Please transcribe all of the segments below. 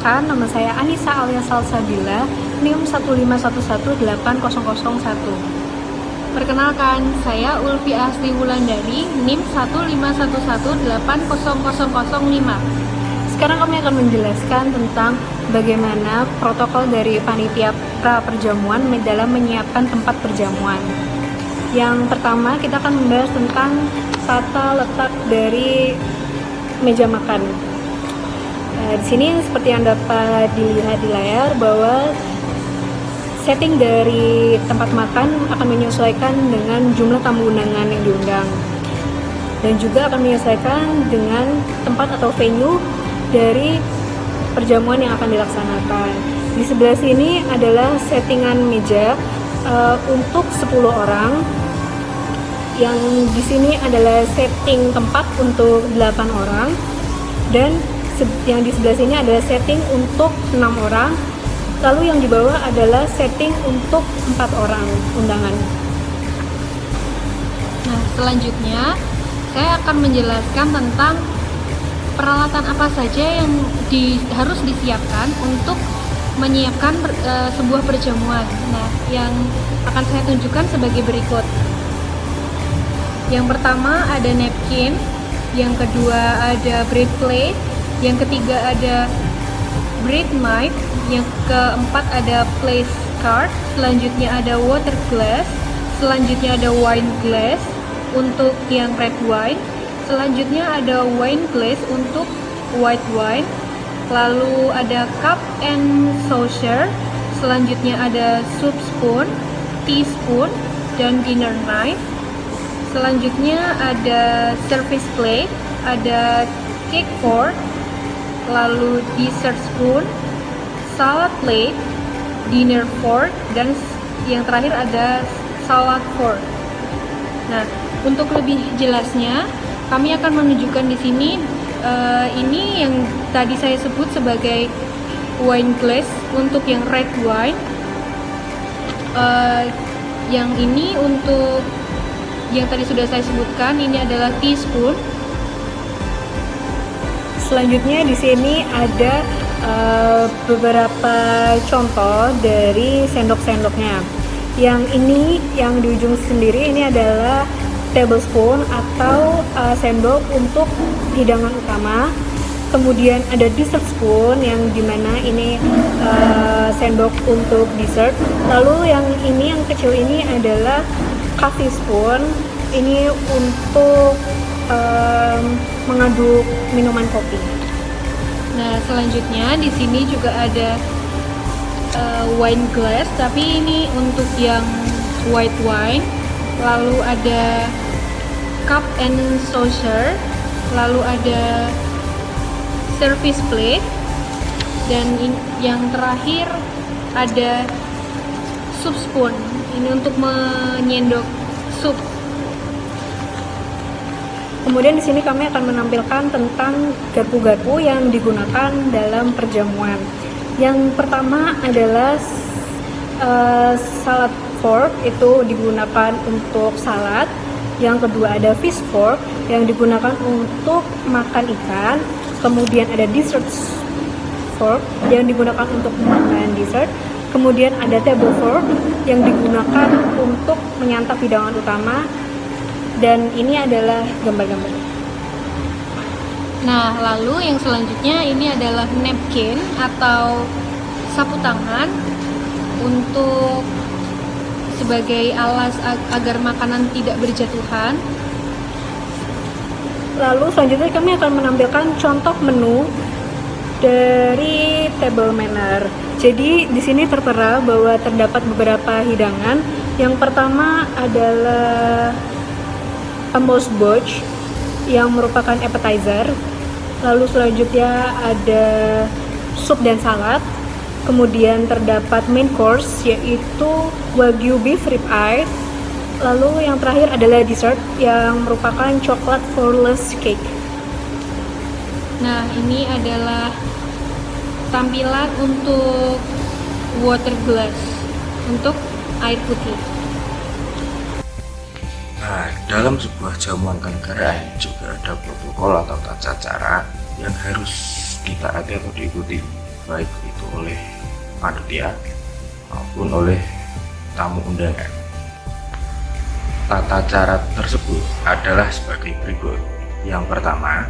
Perkenalkan, nama saya Anissa alias Salsabila, NIM 151180001. Perkenalkan, saya Ulfi Asri Wulandari, NIM 151180005. Sekarang kami akan menjelaskan tentang bagaimana protokol dari panitia pra-perjamuan dalam menyiapkan tempat perjamuan. Yang pertama, kita akan membahas tentang tata letak dari meja makan. Di sini seperti yang dapat dilihat di layar bahwa setting dari tempat makan akan menyesuaikan dengan jumlah tamu undangan yang diundang, dan juga akan menyesuaikan dengan tempat atau venue dari perjamuan yang akan dilaksanakan. Di sebelah sini adalah settingan meja untuk 10 orang. Yang di sini adalah setting tempat untuk 8 orang, dan yang di sebelah sini adalah setting untuk 6 orang. Lalu yang di bawah adalah setting untuk 4 orang undangan. Nah, selanjutnya saya akan menjelaskan tentang peralatan apa saja yang harus disiapkan untuk menyiapkan sebuah perjamuan. Nah, yang akan saya tunjukkan sebagai berikut. Yang pertama ada napkin, yang kedua ada bread plate, yang ketiga ada bread knife, yang keempat ada place card, selanjutnya ada water glass, selanjutnya ada wine glass untuk yang red wine, selanjutnya ada wine glass untuk white wine, lalu ada cup and saucer, selanjutnya ada soup spoon, teaspoon, dan dinner knife. Selanjutnya ada service plate, ada cake fork, lalu dessert spoon, salad plate, dinner fork, dan yang terakhir ada salad fork. Nah, untuk lebih jelasnya, kami akan menunjukkan di sini ini yang tadi saya sebut sebagai wine glass untuk yang red wine. Yang ini untuk yang tadi sudah saya sebutkan, ini adalah teaspoon. Selanjutnya di sini ada beberapa contoh dari sendok-sendoknya. Yang ini, yang di ujung sendiri ini adalah tablespoon atau sendok untuk hidangan utama. Kemudian ada dessert spoon yang dimana ini sendok untuk dessert. Lalu yang ini, yang kecil ini adalah coffee spoon. Ini untuk mengaduk minuman kopi. Nah, selanjutnya di sini juga ada wine glass, tapi ini untuk yang white wine. Lalu ada cup and saucer, lalu ada service plate, dan yang terakhir ada soup spoon. Ini untuk menyendok sup. Kemudian di sini kami akan menampilkan tentang garpu-garpu yang digunakan dalam perjamuan. Yang pertama adalah salad fork, itu digunakan untuk salad. Yang kedua ada fish fork yang digunakan untuk makan ikan. Kemudian ada dessert fork yang digunakan untuk makan dessert. Kemudian ada table fork yang digunakan untuk menyantap hidangan utama. Dan ini adalah gambar-gambar. Nah, lalu yang selanjutnya ini adalah napkin atau sapu tangan untuk sebagai alas agar makanan tidak berjatuhan. Lalu selanjutnya kami akan menampilkan contoh menu dari table manner. Jadi di sini tertera bahwa terdapat beberapa hidangan. Yang pertama adalah amuse-bouche yang merupakan appetizer. Lalu selanjutnya ada sup dan salad. Kemudian terdapat main course yaitu wagyu beef rib eye. Lalu yang terakhir adalah dessert yang merupakan coklat flawless cake. Nah, ini adalah tampilan untuk water glass untuk air putih. Nah, dalam sebuah jamuan kenegaraan juga ada protokol atau tata cara yang harus ditaati atau diikuti. baik itu oleh panitia maupun oleh tamu undangan. Tata cara tersebut adalah sebagai berikut. Yang pertama,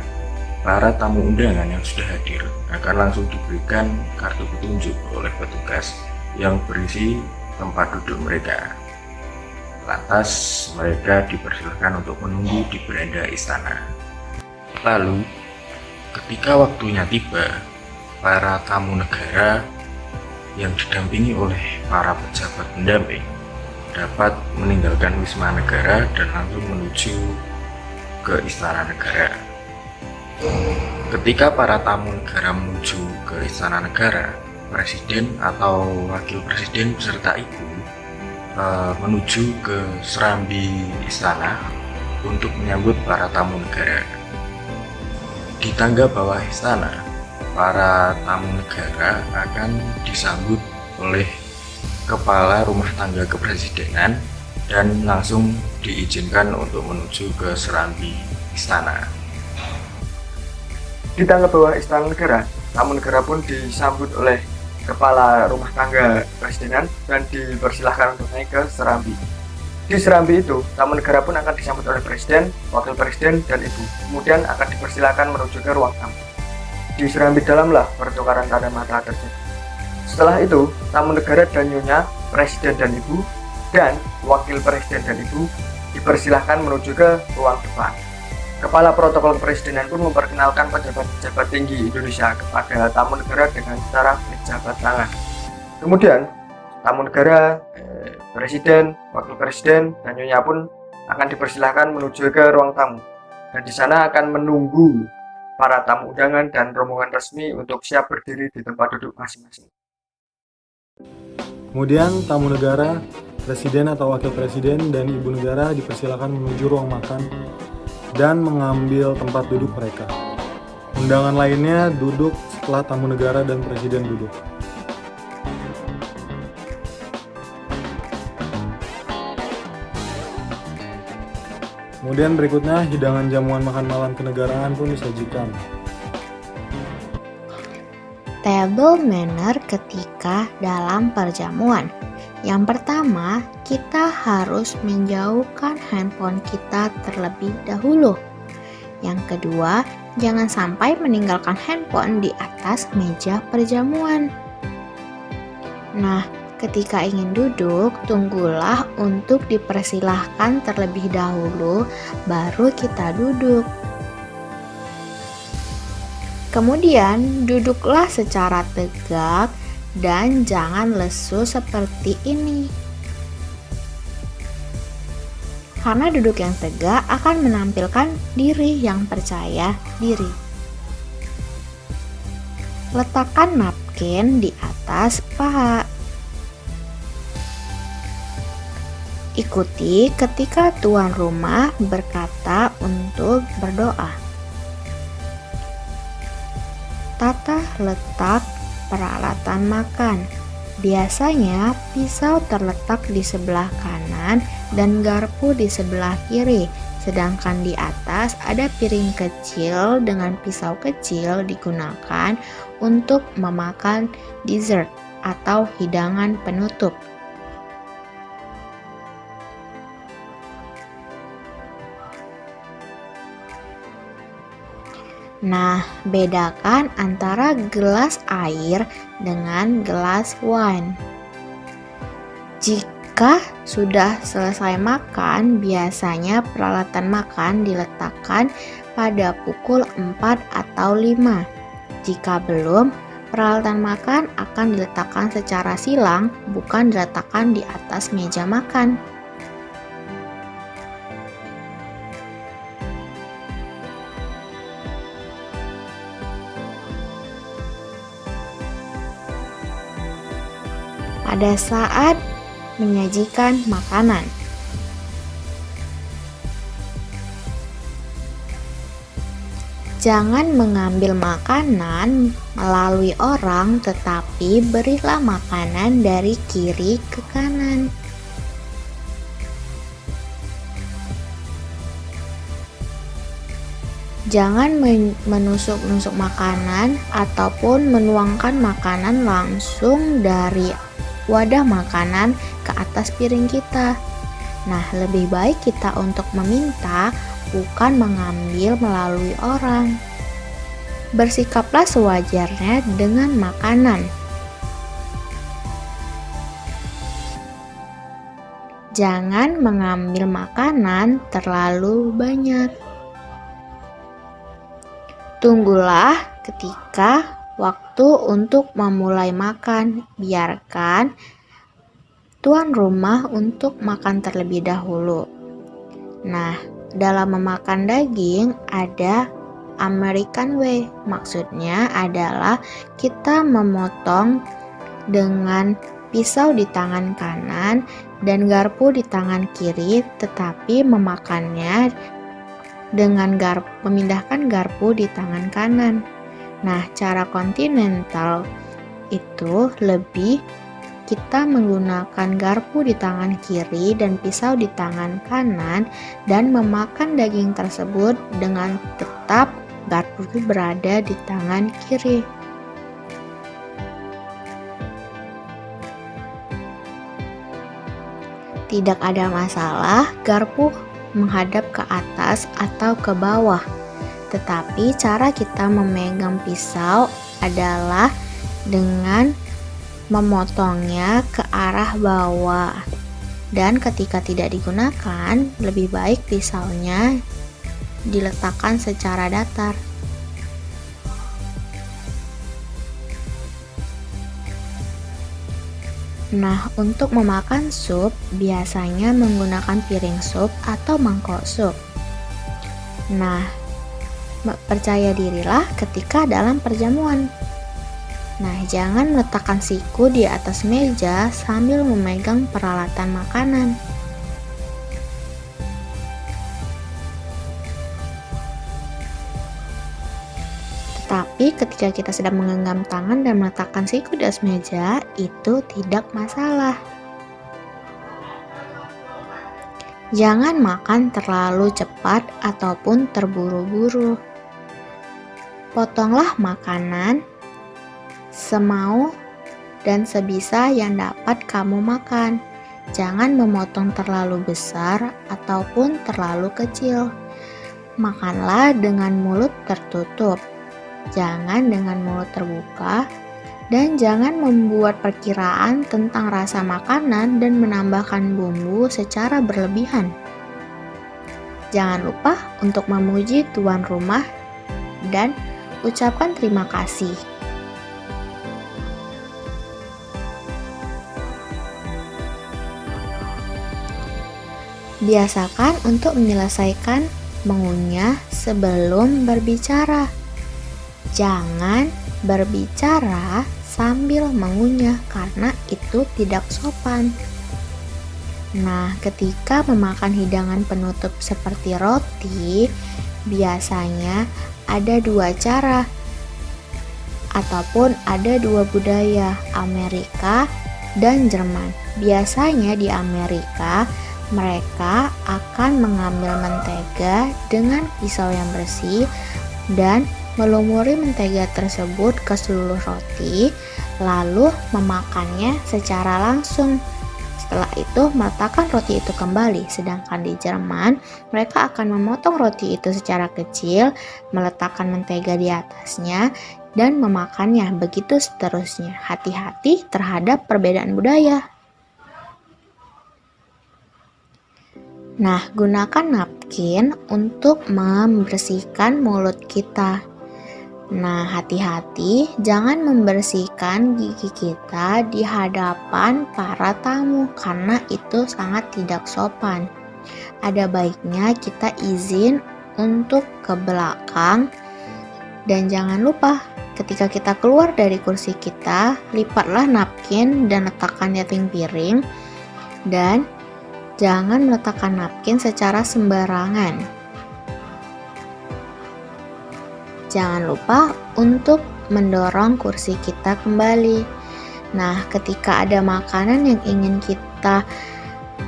para tamu undangan yang sudah hadir akan langsung diberikan kartu petunjuk oleh petugas yang berisi tempat duduk mereka. Lantas, mereka dipersilakan untuk menunggu di beranda istana. Lalu, ketika waktunya tiba, para tamu negara yang didampingi oleh para pejabat pendamping dapat meninggalkan Wisma Negara dan langsung menuju ke Istana Negara. Ketika para tamu negara menuju ke Istana Negara, Presiden atau Wakil Presiden beserta Ibu menuju ke serambi istana untuk menyambut para tamu negara. Di tangga bawah istana, para tamu negara akan disambut oleh Kepala Rumah Tangga Kepresidenan dan langsung diizinkan untuk menuju ke serambi istana. Di tangga bawah istana negara, tamu negara pun disambut oleh Kepala Rumah Tangga Kepresidenan dan dipersilahkan untuk naik ke serambi. Di serambi itu, tamu negara pun akan disambut oleh Presiden, Wakil Presiden, dan Ibu. Kemudian akan dipersilahkan menuju ke ruang tamu. Di serambi dalamlah pertukaran tanda mata terjadi. Setelah itu, tamu negara dan nyonya, Presiden dan Ibu, dan Wakil Presiden dan Ibu dipersilahkan menuju ke ruang depan. Kepala Protokol Kepresidenan pun memperkenalkan pejabat-pejabat tinggi Indonesia kepada tamu negara dengan cara berjabat tangan. Kemudian, tamu negara, Presiden, Wakil Presiden, dan nyonya pun akan dipersilahkan menuju ke ruang tamu. Dan di sana akan menunggu para tamu undangan dan rombongan resmi untuk siap berdiri di tempat duduk masing-masing. Kemudian tamu negara, presiden atau wakil presiden dan ibu negara dipersilakan menuju ruang makan dan mengambil tempat duduk mereka. Undangan lainnya duduk setelah tamu negara dan presiden duduk. Kemudian berikutnya hidangan jamuan makan malam kenegaraan pun disajikan. Table manner ketika dalam perjamuan. Yang pertama, kita harus menjauhkan handphone kita terlebih dahulu. Yang kedua, jangan sampai meninggalkan handphone di atas meja perjamuan. Nah, ketika ingin duduk, tunggulah untuk dipersilahkan terlebih dahulu, baru kita duduk. Kemudian duduklah secara tegak dan jangan lesu seperti ini. Karena duduk yang tegak akan menampilkan diri yang percaya diri. Letakkan napkin di atas paha. Ikuti ketika tuan rumah berkata untuk berdoa. Tata letak peralatan makan. Biasanya pisau terletak di sebelah kanan dan garpu di sebelah kiri, sedangkan di atas ada piring kecil dengan pisau kecil digunakan untuk memakan dessert atau hidangan penutup. Nah, bedakan antara gelas air dengan gelas wine. Jika sudah selesai makan, biasanya peralatan makan diletakkan pada pukul 4 atau 5. Jika belum, peralatan makan akan diletakkan secara silang, bukan diletakkan di atas meja makan. Pada saat menyajikan makanan, jangan mengambil makanan melalui orang, tetapi berilah makanan dari kiri ke kanan. Jangan menusuk-nusuk makanan ataupun menuangkan makanan langsung dari wadah makanan ke atas piring kita. Nah, lebih baik kita untuk meminta, bukan mengambil melalui orang. Bersikaplah sewajarnya dengan makanan. Jangan mengambil makanan terlalu banyak. Tunggulah ketika waktu untuk memulai makan. Biarkan tuan rumah untuk makan terlebih dahulu. Nah, dalam memakan daging ada American way. Maksudnya adalah kita memotong dengan pisau di tangan kanan dan garpu di tangan kiri, tetapi memakannya dengan memindahkan garpu di tangan kanan. Nah, cara kontinental itu lebih kita menggunakan garpu di tangan kiri dan pisau di tangan kanan dan memakan daging tersebut dengan tetap garpu berada di tangan kiri. Tidak ada masalah garpu menghadap ke atas atau ke bawah, tetapi cara kita memegang pisau adalah dengan memotongnya ke arah bawah. Dan ketika tidak digunakan, lebih baik pisaunya diletakkan secara datar. Nah, untuk memakan sup, biasanya menggunakan piring sup atau mangkok sup. Nah, percaya dirilah ketika dalam perjamuan. Nah, jangan meletakkan siku di atas meja sambil memegang peralatan makanan. Tapi ketika kita sedang menggenggam tangan dan meletakkan siku di atas meja, itu tidak masalah. Jangan makan terlalu cepat ataupun terburu-buru. Potonglah makanan semau dan sebisa yang dapat kamu makan. Jangan memotong terlalu besar ataupun terlalu kecil. Makanlah dengan mulut tertutup. Jangan dengan mulut terbuka, dan jangan membuat perkiraan tentang rasa makanan dan menambahkan bumbu secara berlebihan. Jangan lupa untuk memuji tuan rumah dan ucapkan terima kasih. Biasakan untuk menyelesaikan mengunyah sebelum berbicara. Jangan berbicara sambil mengunyah karena itu tidak sopan. Nah, ketika memakan hidangan penutup seperti roti, biasanya ada dua cara ataupun ada dua budaya, Amerika dan Jerman. Biasanya di Amerika, mereka akan mengambil mentega dengan pisau yang bersih dan melumuri mentega tersebut ke seluruh roti, lalu memakannya secara langsung. Setelah itu meletakkan roti itu kembali. Sedangkan di Jerman, mereka akan memotong roti itu secara kecil, meletakkan mentega di atasnya, dan memakannya. Begitu seterusnya. Hati-hati terhadap perbedaan budaya. Nah, gunakan napkin untuk membersihkan mulut kita. Nah, hati-hati jangan membersihkan gigi kita di hadapan para tamu karena itu sangat tidak sopan. Ada baiknya kita izin untuk ke belakang, dan jangan lupa ketika kita keluar dari kursi kita, lipatlah napkin dan letakkan di atas piring, dan jangan meletakkan napkin secara sembarangan. Jangan lupa untuk mendorong kursi kita kembali. Nah, ketika ada makanan yang ingin kita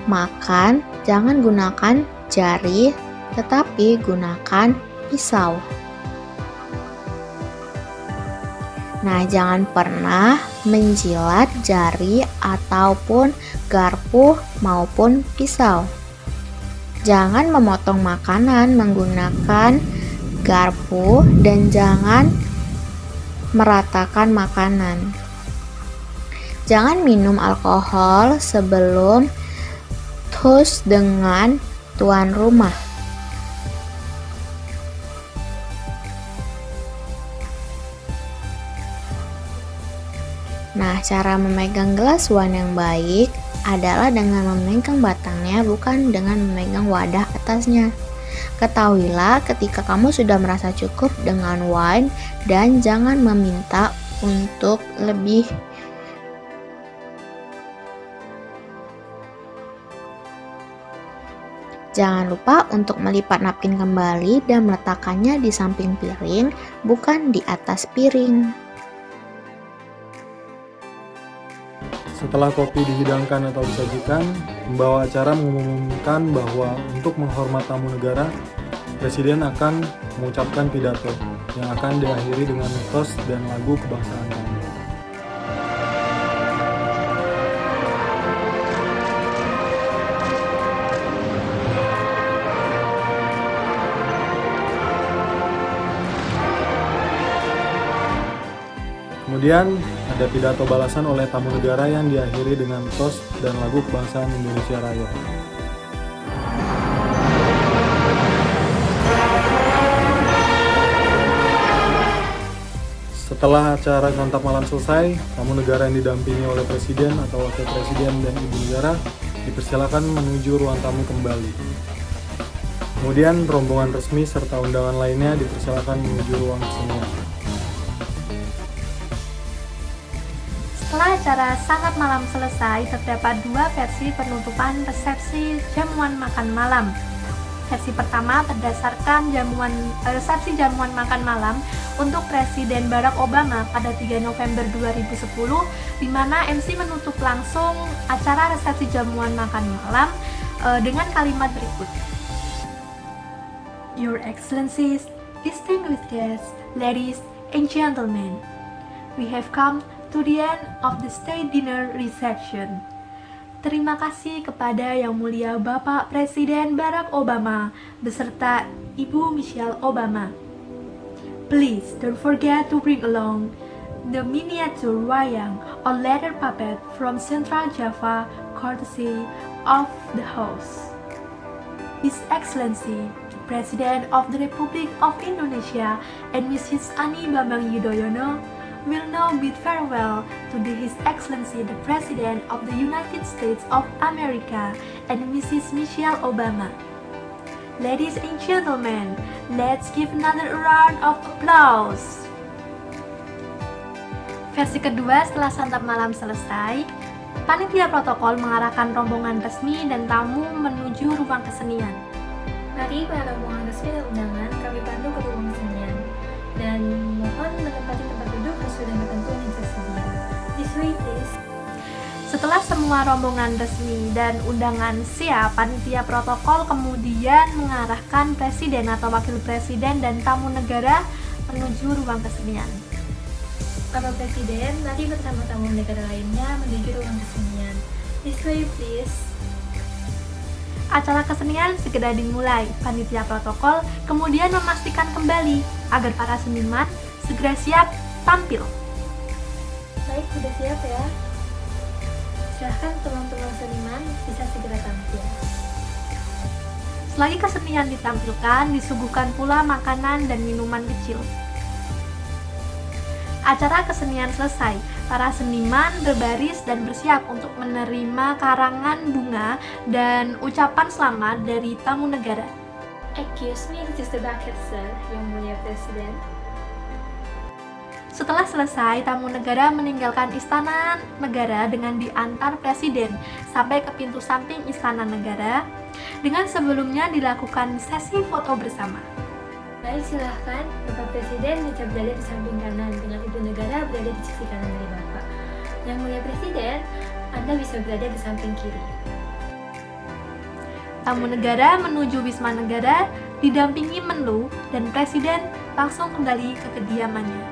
makan, jangan gunakan jari, tetapi gunakan pisau. Nah, jangan pernah menjilat jari ataupun garpu maupun pisau. Jangan memotong makanan menggunakan garpu dan jangan meratakan makanan. Jangan minum alkohol sebelum toast dengan tuan rumah. Nah, cara memegang gelas wine yang baik adalah dengan memegang batangnya, bukan dengan memegang wadah atasnya. Ketahuilah ketika kamu sudah merasa cukup dengan wine dan jangan meminta untuk lebih. Jangan lupa untuk melipat napkin kembali dan meletakkannya di samping piring, bukan di atas piring. Setelah kopi dihidangkan atau disajikan, pembawa acara mengumumkan bahwa untuk menghormat tamu negara, Presiden akan mengucapkan pidato yang akan diakhiri dengan toast dan lagu kebangsaan kami. Kemudian ada pidato balasan oleh tamu negara yang diakhiri dengan toast dan lagu kebangsaan Indonesia Raya. Setelah acara santap malam selesai, tamu negara yang didampingi oleh presiden atau wakil presiden dan ibu negara dipersilakan menuju ruang tamu kembali. Kemudian rombongan resmi serta undangan lainnya dipersilakan menuju ruang kesenian. Setelah acara sangat malam selesai, terdapat dua versi penutupan resepsi jamuan makan malam. Versi pertama berdasarkan resepsi jamuan makan malam untuk Presiden Barack Obama pada 3 November 2010, di mana MC menutup langsung acara resepsi jamuan makan malam dengan kalimat berikut. Your Excellencies, distinguished guests, ladies and gentlemen, we have come to the end of the state dinner reception. Terima kasih kepada Yang Mulia Bapak Presiden Barack Obama beserta Ibu Michelle Obama. Please don't forget to bring along the miniature wayang or leather puppet from Central Java, courtesy of the host. His Excellency, the President of the Republic of Indonesia and Mrs. Ani Bambang Yudhoyono will now bid farewell to His Excellency the President of the United States of America and Mrs. Michelle Obama. Ladies and gentlemen, let's give another round of applause. Versi kedua setelah santap malam selesai, panitia protokol mengarahkan rombongan resmi dan tamu menuju ruang kesenian. Mari para rombongan resmi dan undangan kami pandu ke ruang kesenian dan mohon menempati tempat duduk sesuai dengan ketentuan yang tersedia. This way please. Setelah semua rombongan resmi dan undangan siap, panitia protokol kemudian mengarahkan presiden atau wakil presiden dan tamu negara menuju ruang kesenian. Bapak Presiden, mari bersama tamu negara lainnya menuju ruang kesenian. This way please. Acara kesenian segera dimulai. Panitia protokol kemudian memastikan kembali agar para seniman segera siap tampil. Baik, sudah siap ya. Silahkan teman-teman seniman bisa segera tampil. Selagi kesenian ditampilkan, disuguhkan pula makanan dan minuman kecil. Acara kesenian selesai, para seniman berbaris dan bersiap untuk menerima karangan bunga dan ucapan selamat dari tamu negara. Excuse me, this is the bucket, sir, Yang Mulia Presiden. Setelah selesai, tamu negara meninggalkan istana negara dengan diantar presiden sampai ke pintu samping istana negara dengan sebelumnya dilakukan sesi foto bersama. Baik, silahkan. Bapak Presiden bisa berada di samping kanan dengan Ibu Negara berada di sisi kanan dari Bapak. Yang Mulia Presiden, Anda bisa berada di samping kiri. Tamu negara menuju Wisma Negara didampingi Menlu dan Presiden langsung kembali ke kediamannya.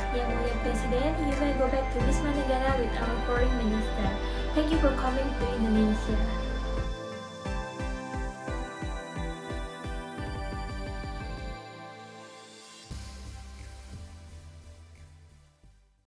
Yang Mulia Presiden, you may go back to Wisma Negara with our foreign minister. Thank you for coming to Indonesia.